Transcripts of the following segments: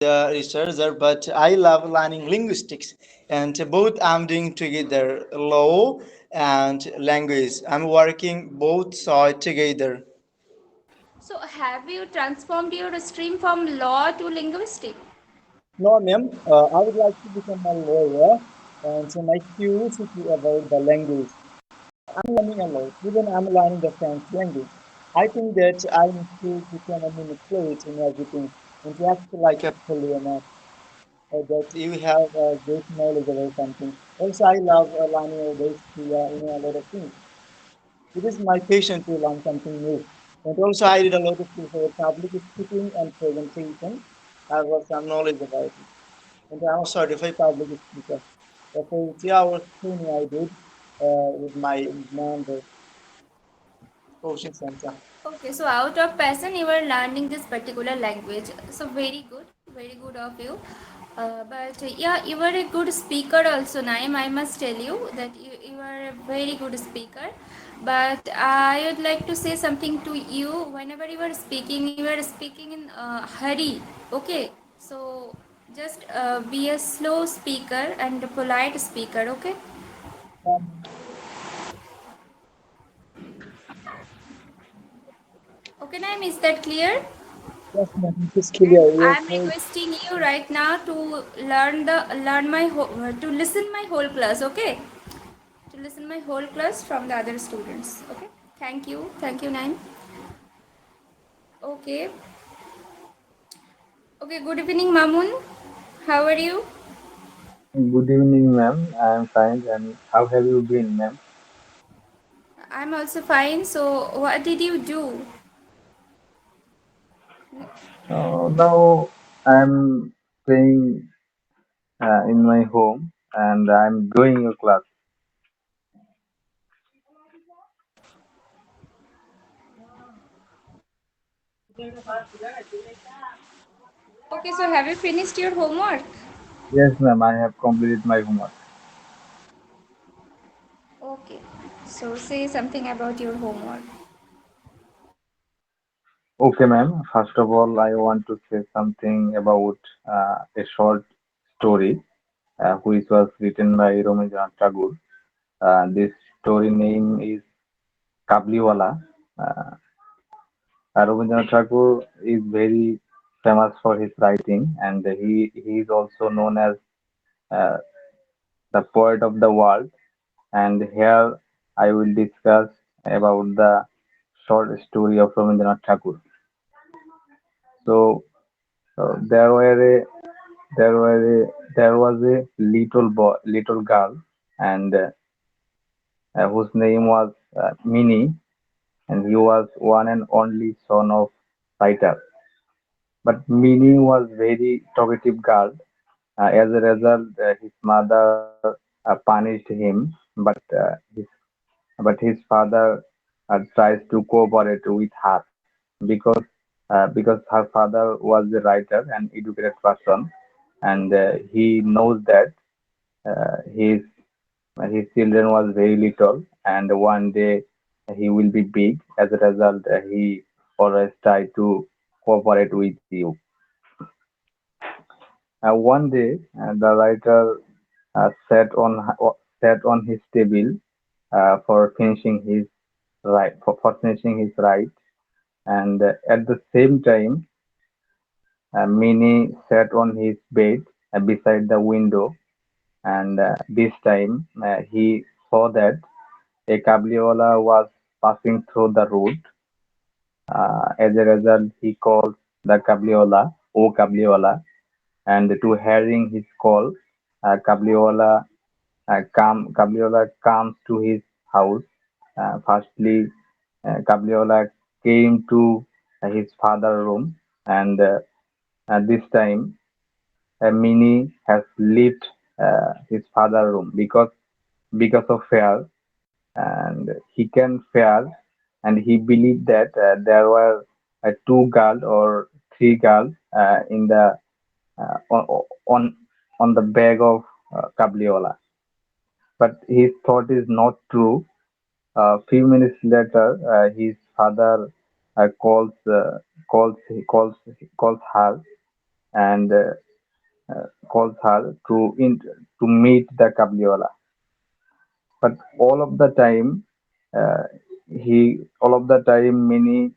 researcher, but I love learning linguistics, and both I'm doing together, law and language. I'm working both side together. So, have you transformed your stream from law to linguistic? No, ma'am. I would like to become a lawyer, and so my curiosity about the language. I'm learning a lot. Even I'm learning the French language. I think that I need to become a manipulate in everything and to act like a polymer. That you have a great knowledge about something. Also, I love learning about a lot of things. It is my passion to learn something new. And also, I did a lot of things for public speaking and presentation. I have some knowledge about it. And I'm a certified public speaker. For 3 hours training I did with my member coaching center. Okay, so out of passion, you are learning this particular language. So very good of you. But yeah, you are a good speaker also, Naim. I must tell you that you are a very good speaker. But I would like to say something to you. Whenever you are speaking in hurry. Okay, so just be a slow speaker and a polite speaker. Okay. Um, Okay, Naim, is that clear? yes, ma'am, it is And clear. Yes, I'm requesting you right now to learn my to listen my whole class. Okay, to listen my whole class from the other students. Okay, thank you, Nine. Okay, okay. Good evening, Mamun. How are you? Good evening, ma'am. I am fine. And how have you been, ma'am? I'm also fine. So, what did you do? Now I'm staying in my home and I'm doing a class. Okay, so have you finished your homework? Yes, ma'am. I have completed my homework. Okay, so say something about your homework. Okay, ma'am. First of all, I want to say something about a short story which was written by Rabindranath Tagore. This story name is Kabliwala. Uh, Rabindranath Tagore is very famous for his writing, and he is also known as uh, the poet of the world. And here I will discuss about the short story of Rabindranath Tagore. So there were a there was a little girl, and whose name was Minnie, and he was one and only son of writer. But Minnie was very talkative girl. As a result, his mother punished him, but his father tries to cooperate with her because because her father was a writer and educated person, and he knows that his children was very little, and one day he will be big. As a result, he always try to cooperate with you. One day, the writer sat on his table for finishing his right, and at the same time, Minnie sat on his bed beside the window, and this time he saw that a cabriolet was passing through the road. As a result, he calls the cabriolet, "Oh cabriolet," and to hearing his call, cabriolet comes to his house. Firstly, cabriolet came to his father's room, and this time Minnie has left his father's room because of fear, and he can fear, and he believed that there were two girls or three girls in the on on the bag of cabriolet. But his thought is not true. A few minutes later, his father calls calls calls calls her, and calls her to meet the Kabliwala. But uh, all of the time, Minnie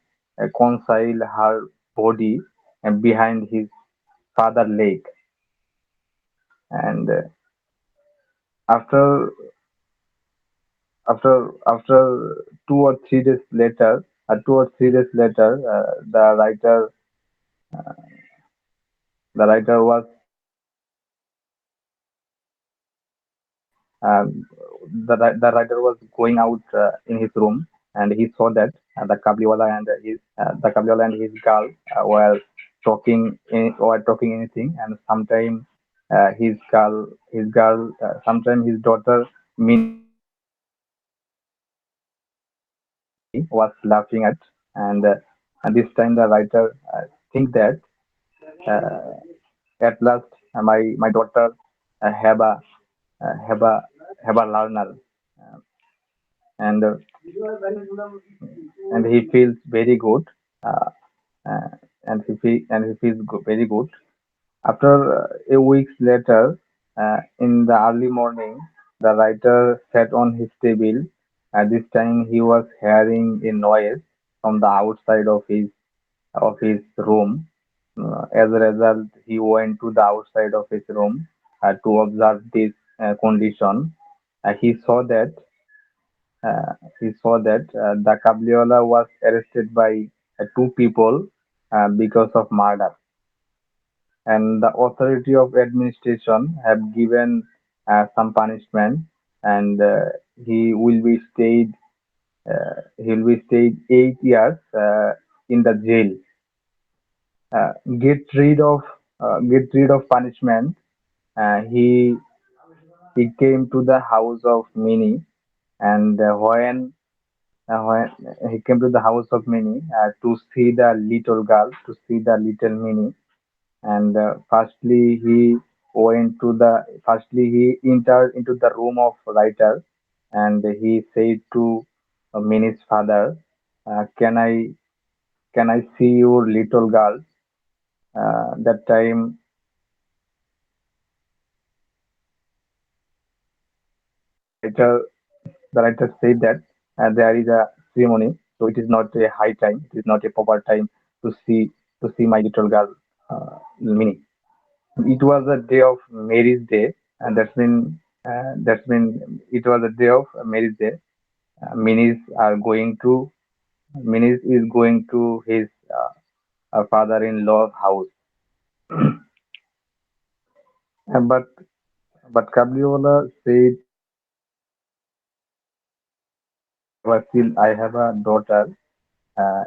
concealed her body behind his father leg, and after after 2 or 3 days later, 2 or 3 days later, the writer was um, the writer was going out in his room, and he saw that the Kabliwala and his girl were talking anything, and sometime his girl sometime his daughter Minnie was laughing and this time the writer think that uh, at last my daughter have a have a have a learner, uh, and he feels very good, uh, uh, and he feels very good. After a weeks later, in the early morning, the writer sat on his table. At this time, he was hearing a noise from the outside of his room. As a result, he went to the outside of his room to observe this condition. He saw that uh, the Kabliola was arrested by two people because of murder, and the authority of administration have given some punishment, and he will be stayed he will be stayed 8 years in the jail. Uh, get rid of get rid of punishment. He came to the house of Minnie, and when he came to the house of Minnie to see the little girl, to see the little Minnie, and firstly he entered into the room of writer, and he said to Minnie's father, can I see your little girl? That time the writer the writer said that there is a ceremony, so it is not a high time, it is not a proper time to see my little girl, Minnie. It was a day of Mary's Day, and it was a day of Mary's Day. Minis are going to Minis is going to his father-in-law's house. but Cabriola said, I have a daughter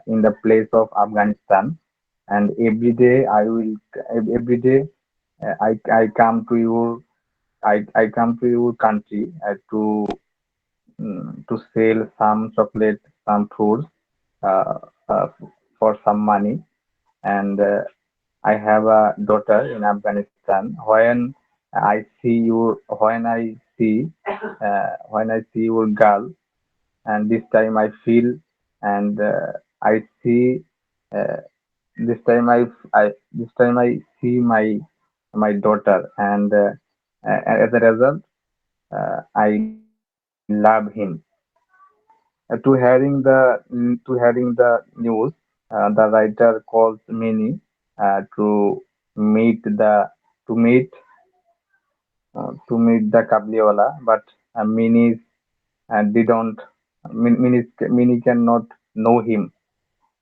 in the place of Afghanistan, and every day I come to I come to your country to sell some chocolate, some fruits uh, uh, for some money, and I have a daughter in Afghanistan. When I see your girl, and this time I feel, and I see uh, this time I see my daughter, and as a result, I love him. To hearing the news, the writer calls Minnie to meet the to meet the Kabliwala, but Minnie didn't. Minnie cannot know him.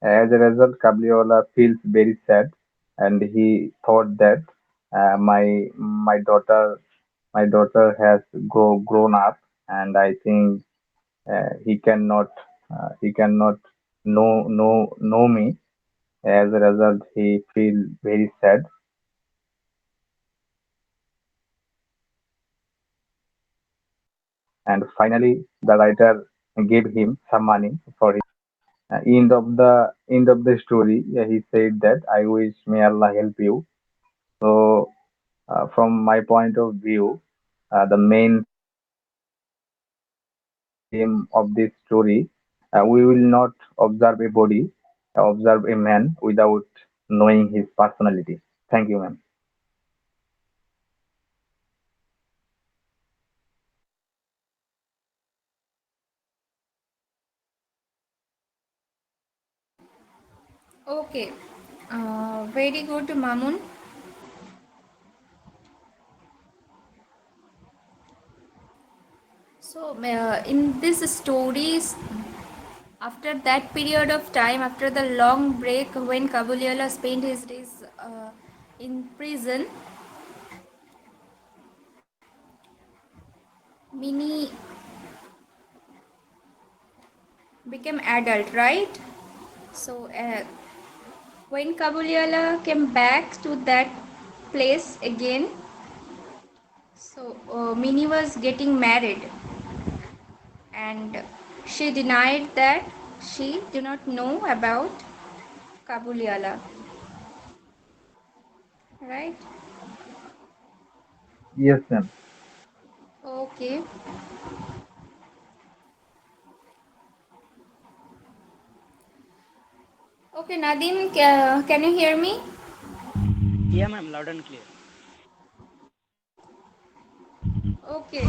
As a result, Kabliwala feels very sad, and he thought that my daughter has grown up, and I think he cannot know me. As a result, he feel very sad, and finally the writer gave him some money for his end of the story. He said that I wish may Allah help you. So from my point of view, the main theme of this story, we will not observe a body, observe a man without knowing his personality. Thank you, ma'am. Okay, very good, Mamun. So, in these stories, after that period of time, after the long break when Kabuliwala spent his days in prison, Mini became adult, right? So, when Kabuliwala came back to that place again, so Mini was getting married, and she denied that she do not know about Kabuliwala, right? Yes, ma'am. Okay. Okay, Nadim, can you hear me? Yeah, ma'am, loud and clear. Okay.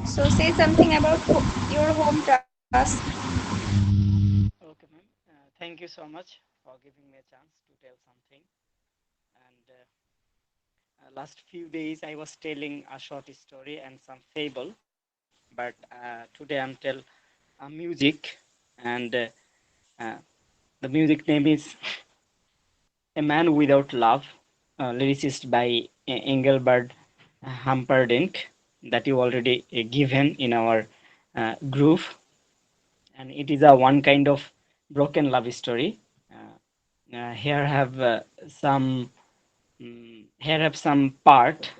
So say something about your home task. Okay, ma'am. Thank you so much for giving me a chance to tell something. And last few days, I was telling a short story and some fable, but today I'm tell music, and uh, the music name is "A Man Without Love," lyricist by Engelbert Humperdinck, that you already given in our group, and it is a one kind of broken love story. Here have some here have some part,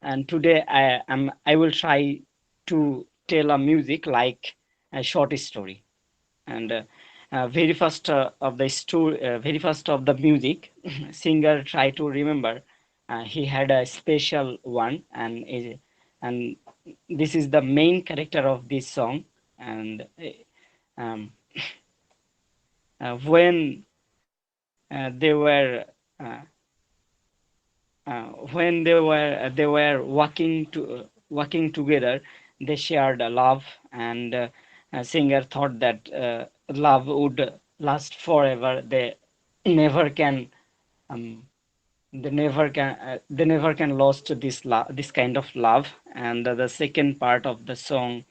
and today I will try to tell a music like a short story. And very first of the music, singer try to remember he had a special one, and this is the main character of this song. And um, when they were walking together, they shared a love, and singer thought that love would last forever. Never can um, they never can lost this kind of love. And the second part of the song,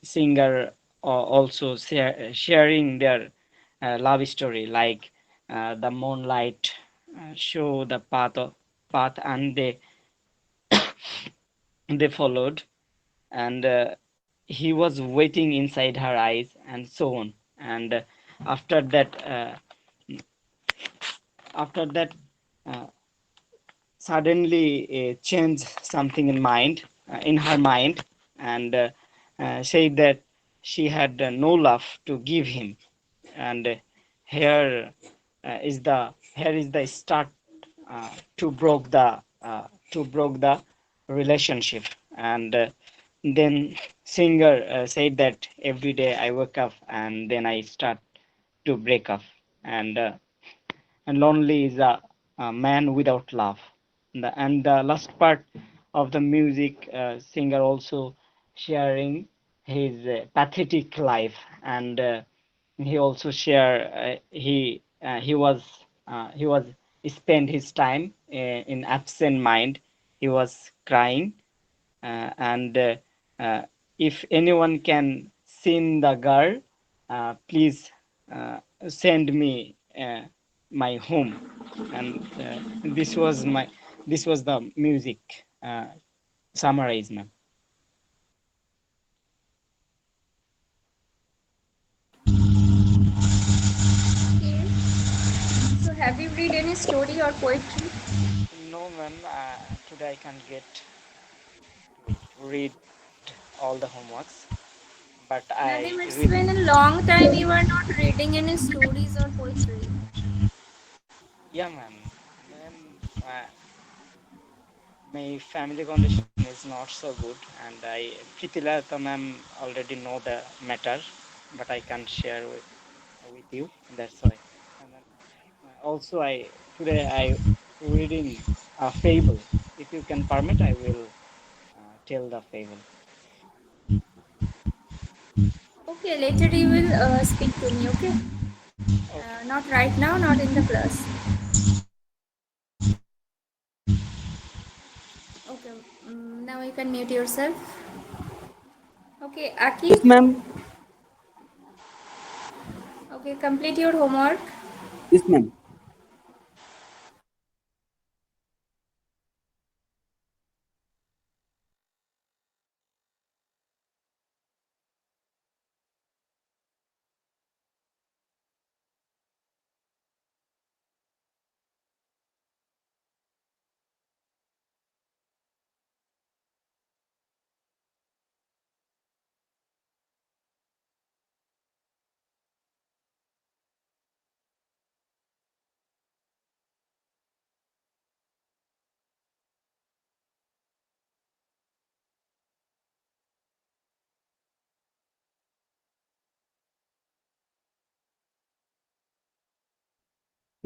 singer also sharing their love story, like the moonlight show the path, and they followed, and he was waiting inside her eyes, and so on. And after that uh, after that uh, suddenly changed something in her mind, and said that she had no love to give him. And here here is the start to broke the relationship. And then singer said that every day I wake up and then I start to break up. And lonely is a man without love. And the last part of the music, singer also sharing his pathetic life. And he also share he was spend his time in absent mind. He was crying, and uh, if anyone can sing the girl, please send me my home. And this was the music summarize, ma'am. Okay. So have you read any story or poetry? No, ma'am. Today I can't get to read all the homeworks, but I Nadim, it's read. been a long time you are not reading any stories or poetry. Yeah, ma'am. Ma'am, uh, my family condition is not so good, and I Pritilata ma'am already know the matter, but I can't share with you. That's why. also I today I reading a fable. If you can permit, I will tell the fable. Okay, later you will speak to me, okay? Okay. Not right now, not in the class. Okay, now you can mute yourself. Okay, Aki. Yes, ma'am. Okay, complete your homework. Yes, ma'am.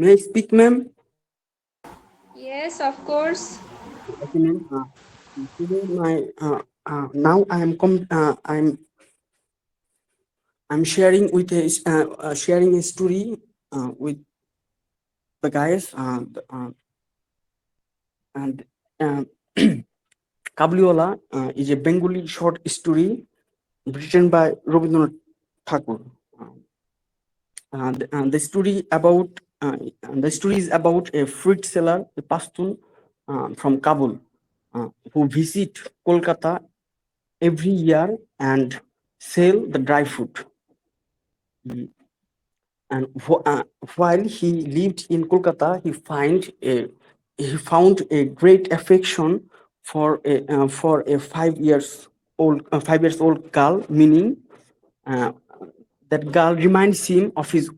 May I speak, ma'am? Yes, of course. Okay, ma'am. Today now I'm sharing with sharing a story with the guys and uh, Kabliola is a Bengali short story written by Rabindranath Thakur. The story about the story is about a fruit seller, a Pashtun from Kabul, who visit Kolkata every year and sell the dry fruit. And while he lived in Kolkata, he found a great affection for a 5 years old girl, meaning uh, that girl reminds him of his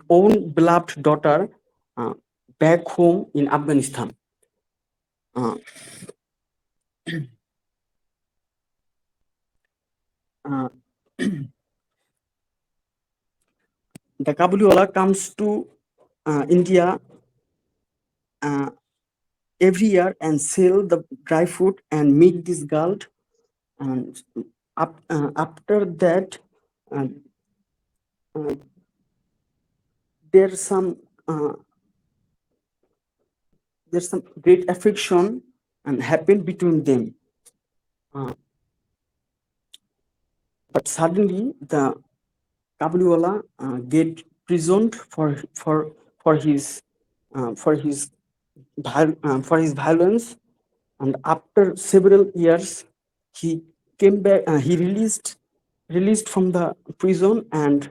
own beloved daughter uh, back home in Afghanistan. Uh, uh, the Kabuliwala comes to India uh, every year and sell the dry fruit and meet this girl. And after that, uh, uh, there's some uh, there's some great affection and happen between them. Uh, but suddenly the Kabuliwala get prisoned for his for his violence, and after several years, he came back. He released from the prison and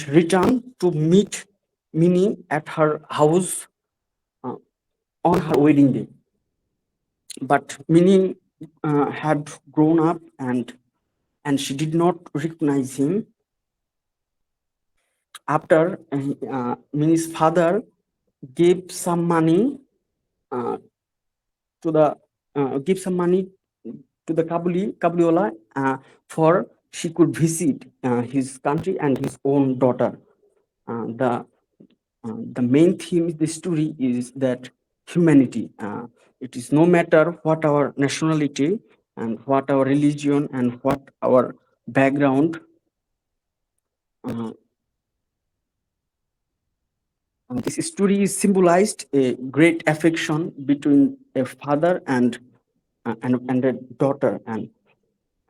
returned to meet Minnie at her house uh, on her wedding day. But Minnie had grown up and she did not recognize him. After Minnie's father gave some money uh, to the give some money to the Kabuliwala for she could visit his country and his own daughter. The main theme of the story is that humanity. It is no matter what our nationality and what our religion and what our background. Uh, this story is symbolized a great affection between a father and a daughter, and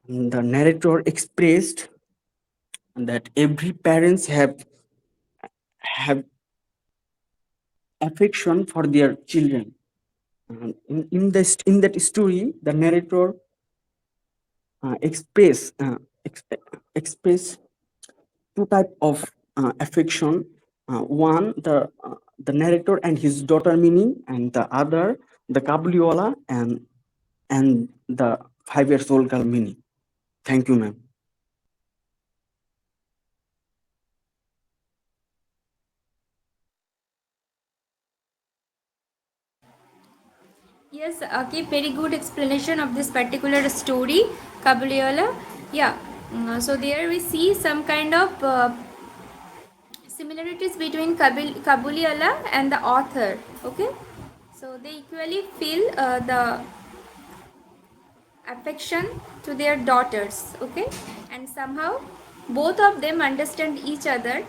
the narrator expressed that every parents have affection for their children. In that story, the narrator express express two type of affection. One, the narrator and his daughter meaning, and the other, the Kabuliwala and the 5 years old girl meaning. Thank you, ma'am. Yes, Aki, very good explanation of this particular story, Kabuliwala. Yeah, so there we see some kind of similarities between Kabuliwala and the author. Okay, so they equally feel the affection to their daughters. Okay, and somehow both of them understand each other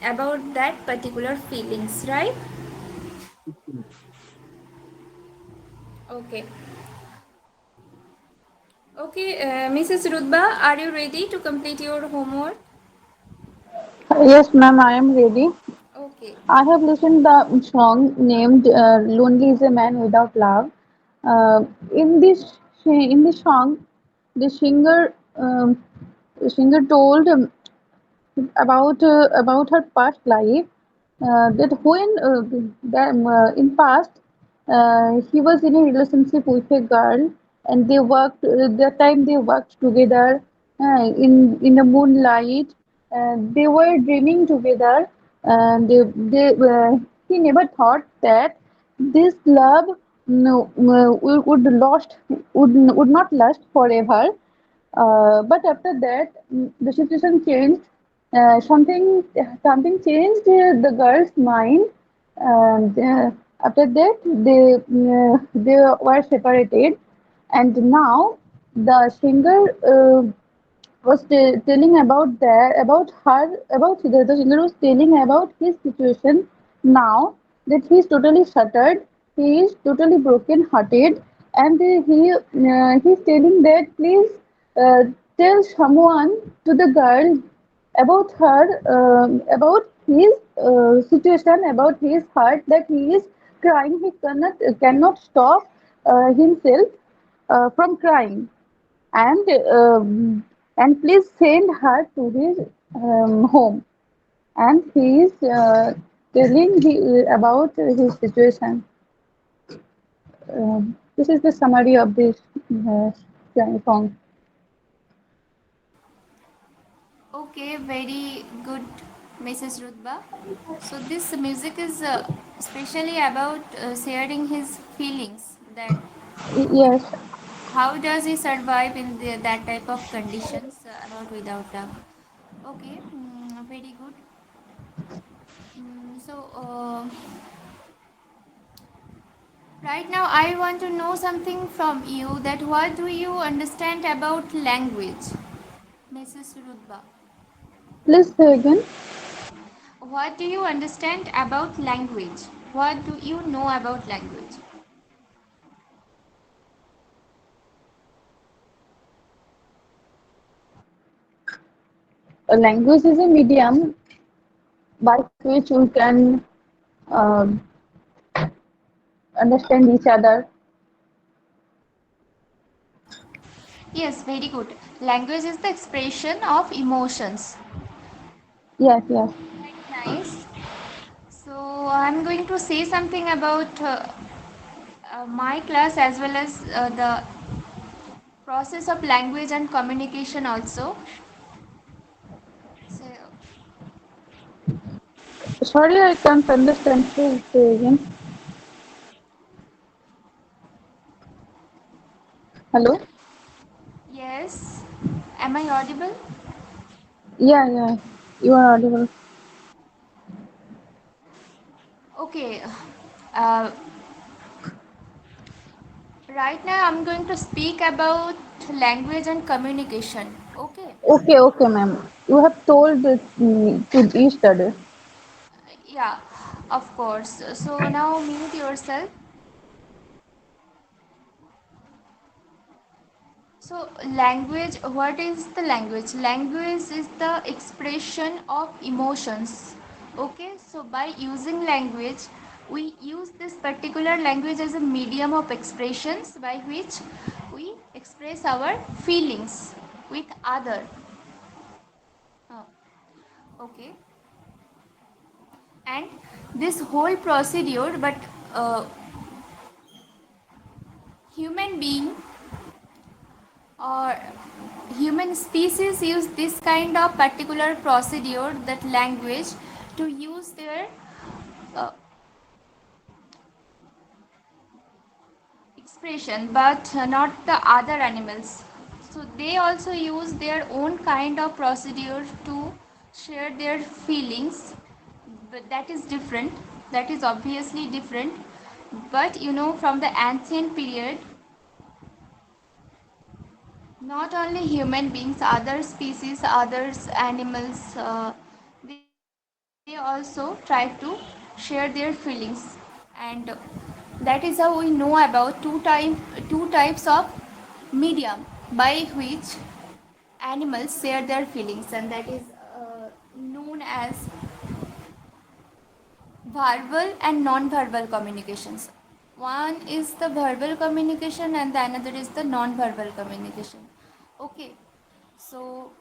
about that particular feelings, right? Okay. Okay, Mrs. Rudba, are you ready to complete your homework? Yes, ma'am, I am ready. Okay. I have listened the song named "Lonely Is a Man Without Love." Uh, in this song, the singer told about her past life, that when in past he was in a relationship with a girl, and they worked that time they worked together in the moonlight, and they were dreaming together, and he never thought that this love no, would not last forever. But after that, the situation changed. Something changed the girl's mind, and after that, they were separated. And now the singer was telling about the singer was telling about his situation now, that he is totally shattered, he is totally broken hearted, and he's telling that please uh, tell someone to the girl about her, about his situation, about his heart, that he is crying, he cannot stop himself from crying, and please send her to his home, and he is telling about his situation. This is the summary of this uh, song. Okay, very good, Mrs. Rudba. So this music is especially about sharing his feelings. That Yes, how does he survive in that type of conditions about without love. Okay, very good. Right now I want to know something from you. That what do you understand about language, Mrs. Rudba? please say again. What do you understand about language? What do you know about language? A language is a medium by which we can uh, understand each other. Yes, very good. Language is the expression of emotions. Yes, yes. Very nice. So I'm going to say something about my class as well as the process of language and communication also. So Sorry, I can't understand. Please say again. Hello? yes, am I audible? Yeah, yeah. You are audible. Okay. Uh, right now I'm going to speak about language and communication. Okay. Okay, okay, ma'am. You have told to yesterday. Yeah, of course. So now mute yourself. So language, what is the language? Language is the expression of emotions. Okay, so by using language, we use this particular language as a medium of expressions by which we express our feelings with other. Uh, okay, and this whole procedure, but uh, human being or human species use this kind of particular procedure, that language, to use their uh, expression, but not the other animals. So they also use their own kind of procedure to share their feelings but that is different. That is obviously different. But from the ancient period, not only human beings, other species, others animals, they also try to share their feelings. And that is how we know about two types of medium by which animals share their feelings, and that is known as verbal and non-verbal communications. One is the verbal communication and the another is the non-verbal communication. Okay, so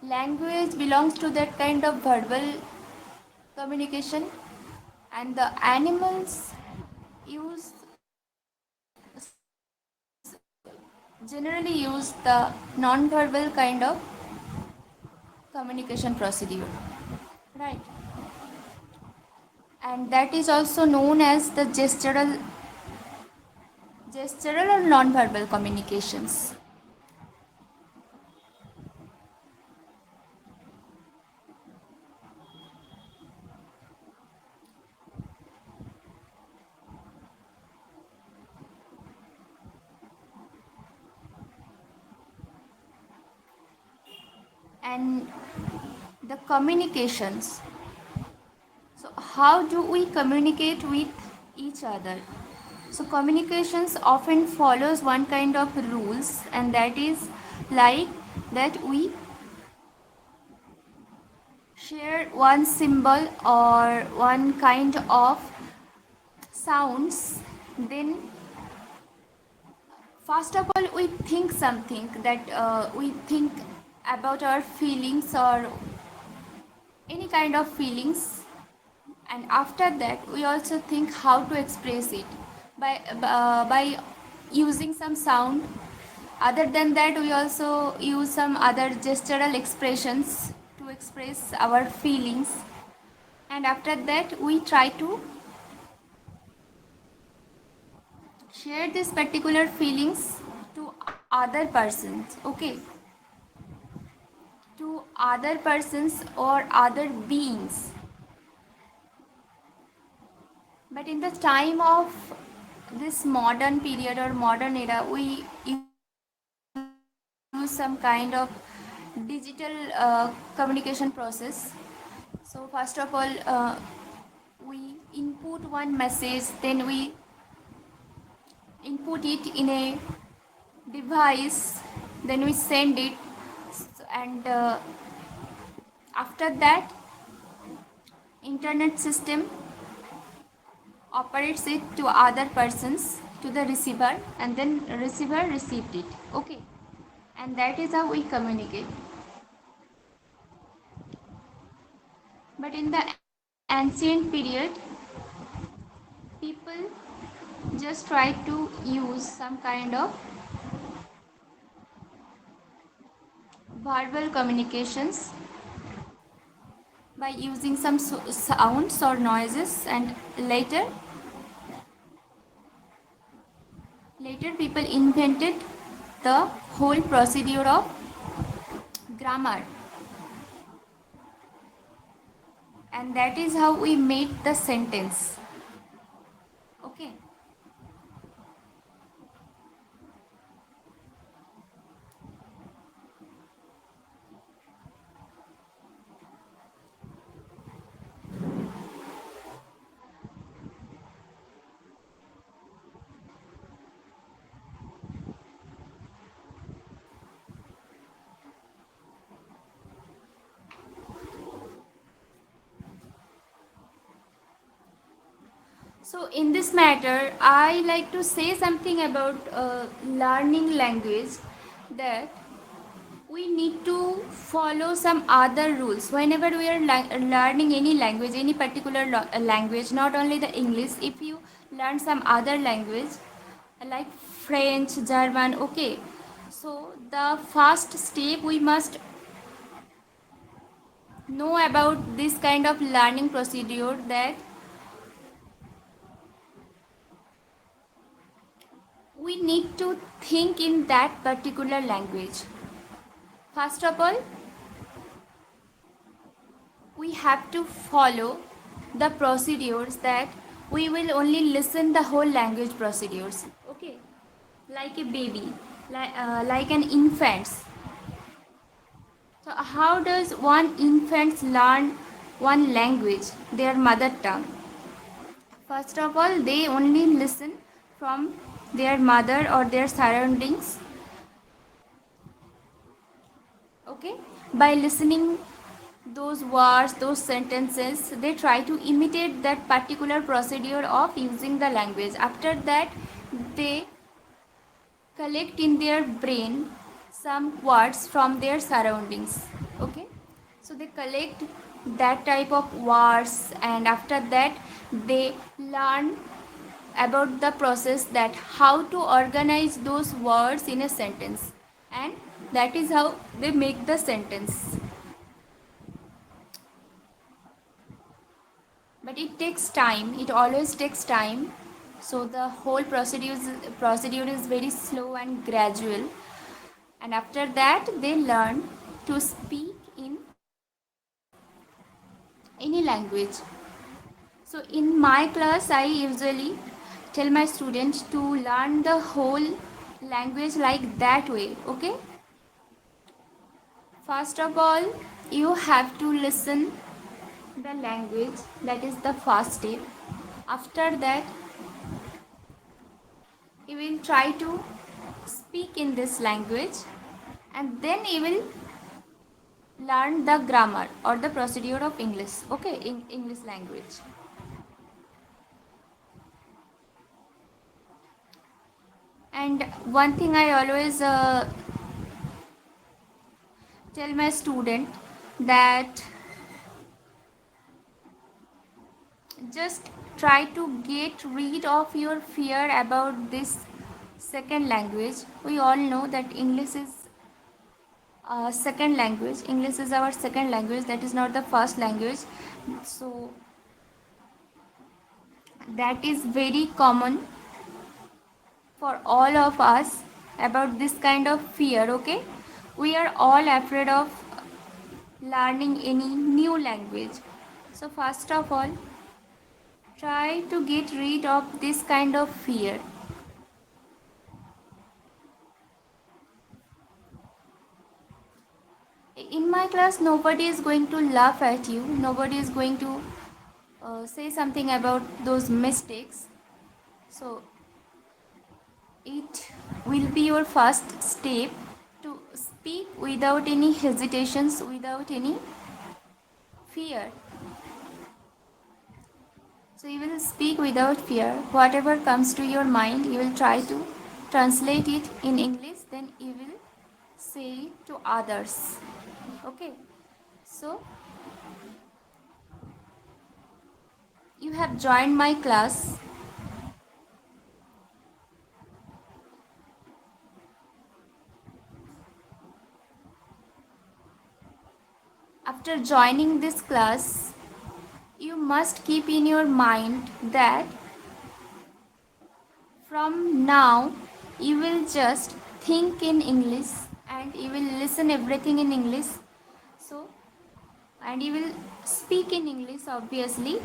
language belongs to that kind of verbal communication, and the animals use generally use the non-verbal kind of communication procedure, right? And that is also known as the gestural or non-verbal communications. And the communications, so how do we communicate with each other? So communications often follows one kind of rules, and that is like that we share one symbol or one kind of sounds. Then first of all we think something, that we think about our feelings or any kind of feelings, and after that we also think how to express it by using some sound. Other than that, we also use some other gestural expressions to express our feelings, and after that we try to share these particular feelings to other persons. Okay, to other persons or other beings. But in the time of this modern period or modern era, we use some kind of digital communication process. So first of all, we input one message, then we input it in a device, then we send it, and after that, internet system operates it to other persons, to the receiver, and then receiver received it. Okay, and that is how we communicate. But in the ancient period, people just tried to use some kind of verbal communications by using some sounds or noises, and later people invented the whole procedure of grammar, and that is how we made the sentence. Okay, so in this matter I like to say something about learning language, that we need to follow some other rules whenever we are learning any language, any particular language, not only the English. If you learn some other language like French, German, okay, so the first step we must know about this kind of learning procedure, that we need to think in that particular language. First of all, we have to follow the procedures, that we will only listen the whole language procedures. Okay, like a baby, like an infant. So how does one infant learn one language, their mother tongue? First of all, they only listen from their mother or their surroundings. Okay, by listening those words, those sentences, they try to imitate that particular procedure of using the language. After that, they collect in their brain some words from their surroundings. Okay, so they collect that type of words, and after that they learn about the process, that how to organize those words in a sentence, and that is how they make the sentence. But it takes time, it always takes time. So the whole procedure is very slow and gradual, and after that they learn to speak in any language. So in my class I usually tell my students to learn the whole language like that way. Okay, first of all you have to listen the language, that is the first step. After that you will try to speak in this language, and then you will learn the grammar or the procedure of English. Okay, in English language. And one thing I always tell my student, that just try to get rid of your fear about this second language. We all know that English is second language. English is our second language, that is not the first language. So that is very common for all of us about this kind of fear. Okay, we are all afraid of learning any new language. So first of all, try to get rid of this kind of fear. In my class nobody is going to laugh at you, nobody is going to say something about those mistakes. So it will be your first step to speak without any hesitations, without any fear. So you will speak without fear. Whatever comes to your mind, you will try to translate it in English, then you will say it to others. Okay. So you have joined my class. After joining this class, you must keep in your mind that from now you will just think in English, and you will listen everything in English. So, and you will speak in English obviously.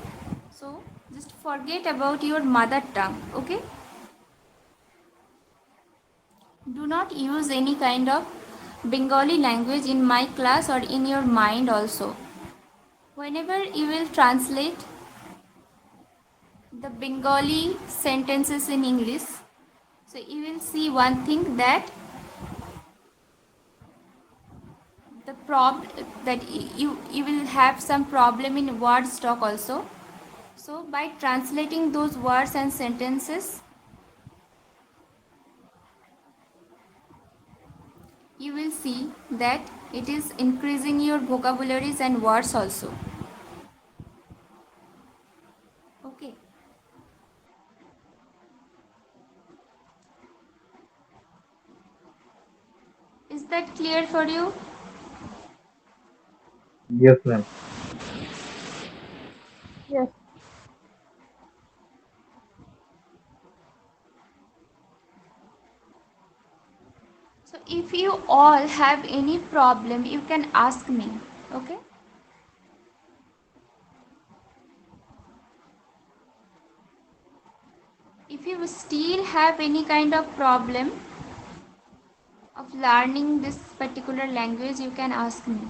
So just forget about your mother tongue. Okay, do not use any kind of Bengali language in my class or in your mind also. Whenever you will translate the Bengali sentences in English, so you will see one thing, that the that you will have some problem in word stock also. So by translating those words and sentences, you will see that it is increasing your vocabularies and words also. Okay, is that clear for you? Yes, ma'am. Yes. So if you all have any problem, you can ask me. Okay, you still have any kind of problem of learning this particular language, you can ask me.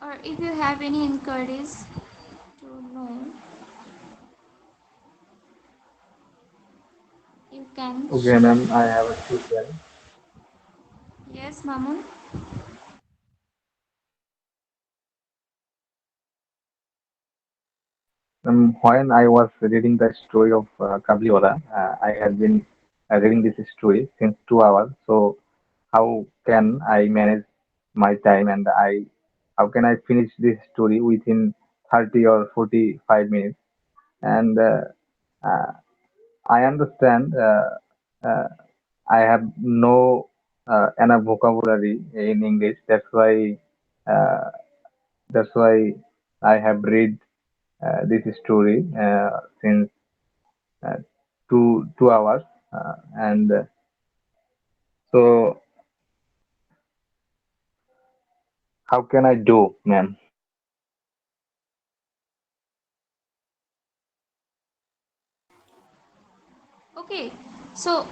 Or if you have any inquiries to know, you can Okay, ma'am, I share. have a question. Yes, Mamun. When I was reading the story of Kabliwala, I had been reading this story since 2 hours. So how can I manage my time and how can I finish this story within 30 or 45 minutes? And uh, I understand uh, I have no enough vocabulary in English. Uh, that's why I have read this story since uh, 2 hours, and so how can I do, ma'am? Okay, so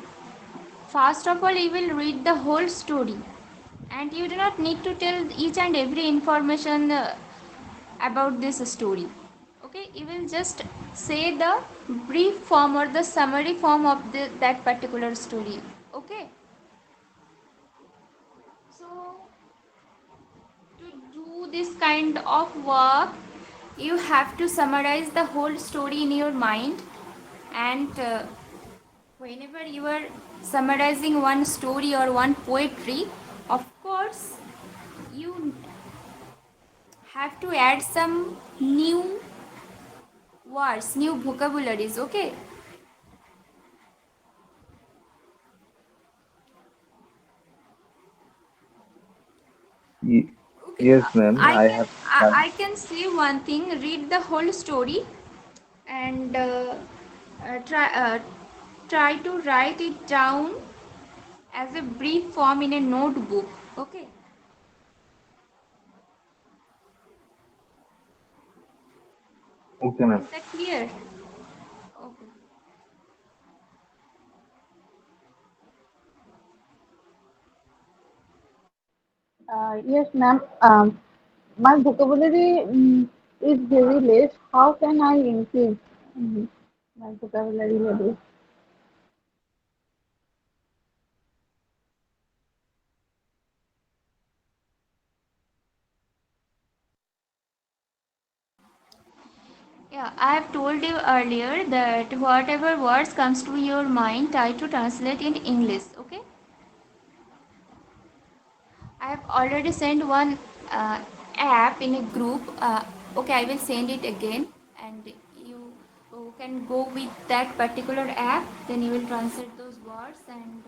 first of all, you will read the whole story, and you do not need to tell each and every information about this story. Okay, you will just say the brief form or the summary form of that particular story. Okay, so to do this kind of work, you have to summarize the whole story in your mind, and whenever you are summarizing one story or one poetry, of course you have to add some new words, new vocabularies. Okay, Y- okay. yes, ma'am. I I can have tried. I can say one thing. Read the whole story and try to write it down as a brief form in a notebook. Okay, Okay, ma'am. is that clear? Okay. Yes, ma'am. My vocabulary is very less. How can I increase my vocabulary level? Yeah, I have told you earlier that whatever words comes to your mind, try to translate in English. Okay. I have already sent one app in a group. Okay, I will send it again, and you can go with that particular app. Then you will translate those words and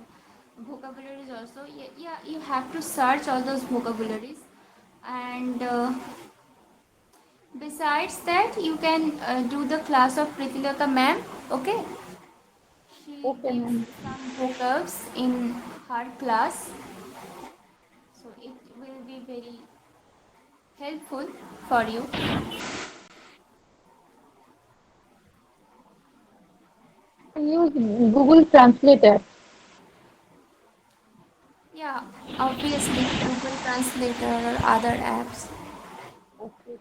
vocabularies also. Yeah, yeah, you have to search all those vocabularies, and besides that, you can do the class of Pritilaka ma'am. Okay, she Okay, gives ma'am. some vocabs in her class, so it will be very helpful for you. I use Google Translator. Yeah, obviously Google Translator or other apps. Okay.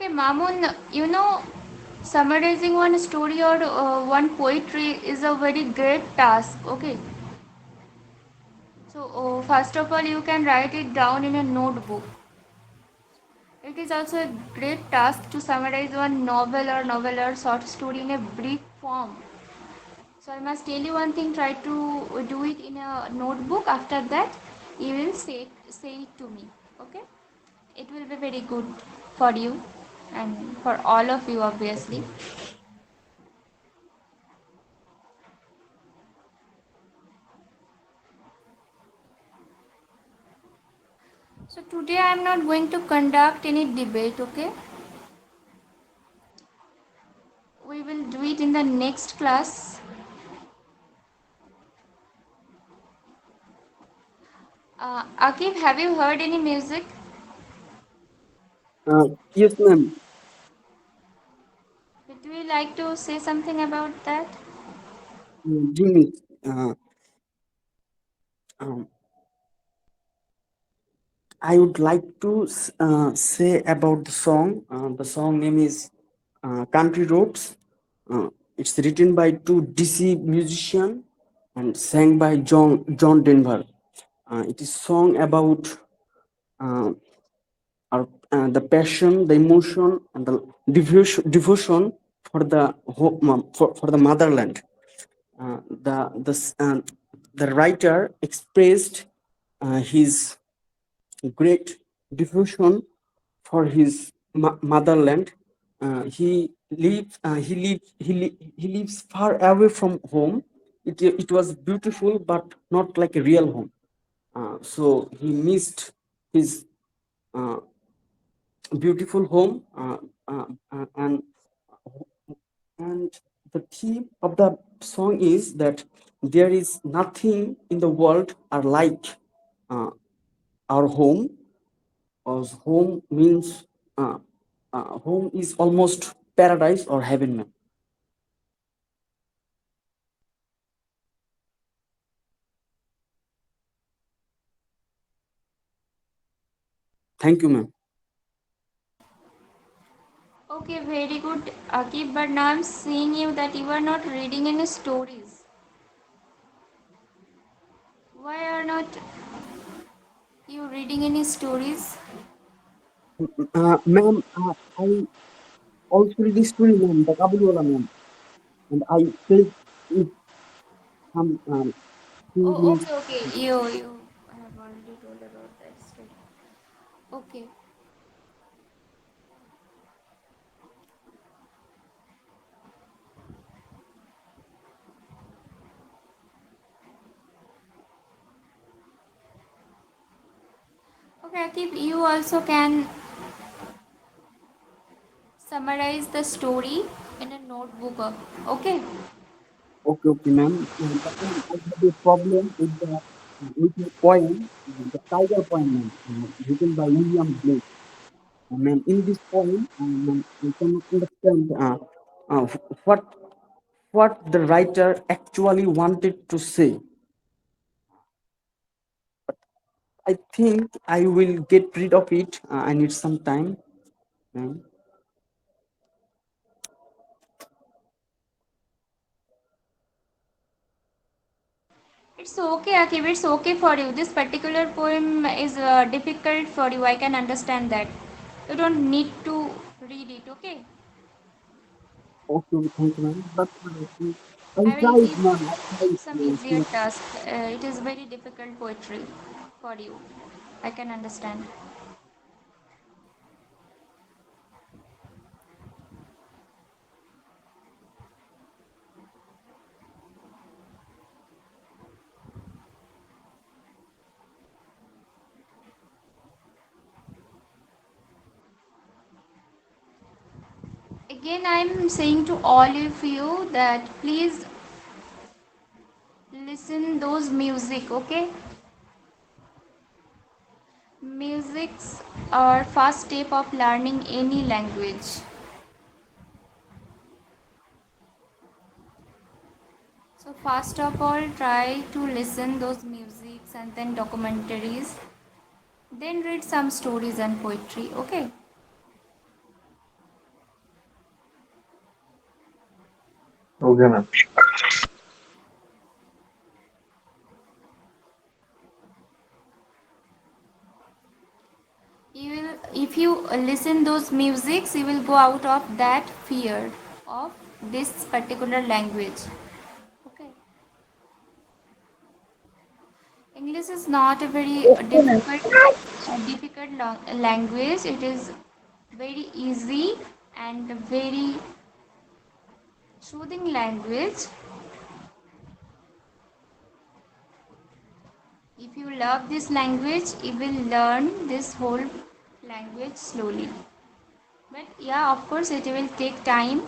Okay, Mamun, summarizing one story or one poetry is a very great task. Okay, so first of all, you can write it down in a notebook. It is also a great task to summarize one novel or short story in a brief form. So I must tell you one thing, try to do it in a notebook. After that, you will say it to me. Okay? It will be very good for you and for all of you obviously. So today I am not going to conduct any debate, okay? We will do it in the next class. Akif, have you heard any music? Yes, ma'am. Would you like to say something about that? Jimmy, uh, um, I would like to say about the song. The song name is Country Roads. It's written by two DC musicians and sang by John Denver. It is song about uh, the passion, the emotion, and the devotion for the for the motherland. Uh, the the s- uh, the writer expressed his great devotion for his motherland. He lives far away from home. It was beautiful, but not like a real home. So he missed his uh, beautiful home, and the theme of the song is that there is nothing in the world are like uh, our home. Because home means home is almost paradise or heaven, man. Thank you, ma'am. Okay, very good, Akif. But now I'm seeing you that you are not reading any stories. Why are not you reading any stories? Ma'am, I also read this story, ma'am, the Kabuliwala, ma'am, and I take it some few Oh, minutes. okay, okay. You have already told about that story. Okay. Okay, Akif, you also can summarize the story in a notebook. Okay. Okay, okay, ma'am. But ma'am, I have a problem with the poem, the Tiger poem, ma'am, written by William Blake. Ma'am, in this poem, ma'am, I cannot understand what the writer actually wanted to say. I think I will get rid of it. I need some time. Ma'am. It's okay, Akib. It's okay for you. This particular poem is difficult for you. I can understand that. You don't need to read it, okay? Okay, okay, thank you, ma'am. But I I will tried, give ma'am. I tried. some easier task. It is very difficult poetry for you. I can understand. Again, I am saying to all of you that please listen those music, okay? Musics are first step of learning any language. So first of all, try to listen those musics and then documentaries. Then read some stories and poetry. Okay. Okay, ma'am. You will, if you listen those musics, you will go out of that fear of this particular language. Okay. English is not a very Okay, ma'am. difficult language. It is very easy and very soothing language. If you love this language, you will learn this whole language slowly. But yeah, of course, it will take time.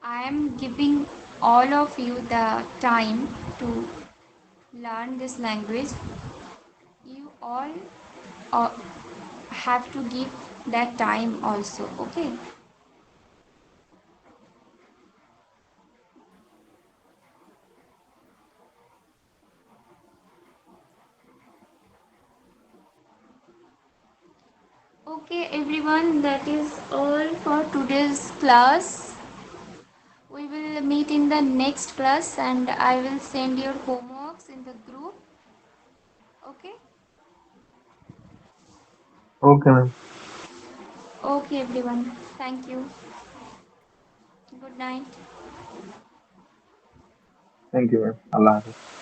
I am giving all of you the time to learn this language. You all uh, have to give that time also, okay? Okay, everyone, that is all for today's class. We will meet in the next class and I will send your homeworks in the group. Okay? Okay, ma'am. Okay, everyone. Thank you. Good night. Thank you, ma'am. Allah Hafiz.